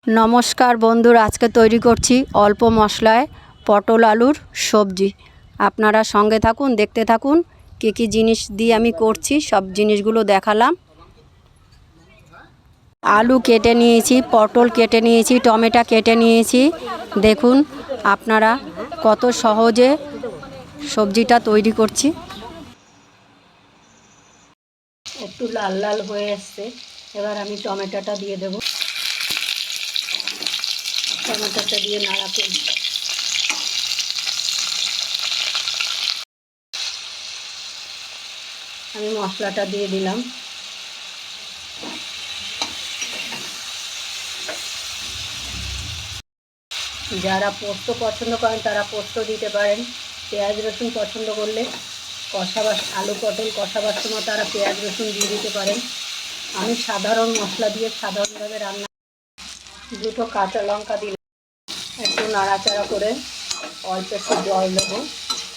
নমস্কার বন্ধুরা, আজকে তৈরি করছি অল্প মশলায় পটল আলুর সবজি। আপনারা সঙ্গে থাকুন, দেখতে থাকুন কী কী জিনিস দিয়ে আমি করছি। সব জিনিসগুলো দেখালাম। আলু কেটে নিয়েছি, পটল কেটে নিয়েছি, টমেটো কেটে নিয়েছি। দেখুন আপনারা কত সহজে সবজিটা তৈরি করছি। একটু লাল লাল হয়ে এসছে, এবার আমি টমেটোটা দিয়ে দেব। টমেটোটা দিয়ে নাড়া করব। আমি মশলাটা দিয়ে দিলাম। যারা পোস্ত পছন্দ করেন তারা পোস্ত দিতে পারেন। পেঁয়াজ রসুন পছন্দ করলে আলু পটল কষাবার সময় তারা পেঁয়াজ রসুন দিয়ে দিতে পারেন। আমি সাধারণ মশলা দিয়ে সাধারণভাবে রান্না। দুটো কাঁচা লঙ্কা দিলাম। একটু নাড়াচাড়া করে অল্প একটু জল দেবো,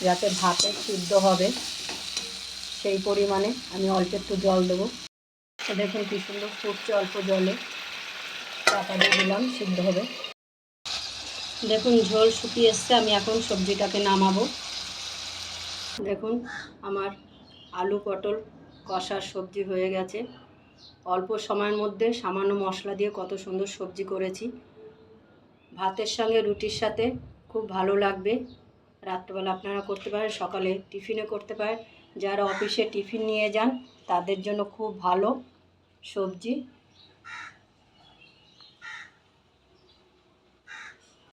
যাতে ভাতে সিদ্ধ হবে সেই পরিমাণে আমি অল্প একটু জল দেবো। দেখুন কী সুন্দর ফুটছে, অল্প জলে চাপা দিয়ে দিলাম, সিদ্ধ হবে। দেখুন ঝোল শুকিয়ে এসছে, আমি এখন সবজিটাকে নামাবো। দেখুন আমার আলু পটল কষার সবজি হয়ে গেছে। অল্প সময়ের মধ্যে সামান্য মশলা দিয়ে কত সুন্দর সবজি করেছি। ভাতের সঙ্গে রুটির সাথে খুব ভালো লাগবে। রাত্রেবেলা আপনারা করতে পারেন, সকালে টিফিনে করতে পারেন। যারা অফিসে টিফিন নিয়ে যান তাদের জন্য খুব ভালো সবজি।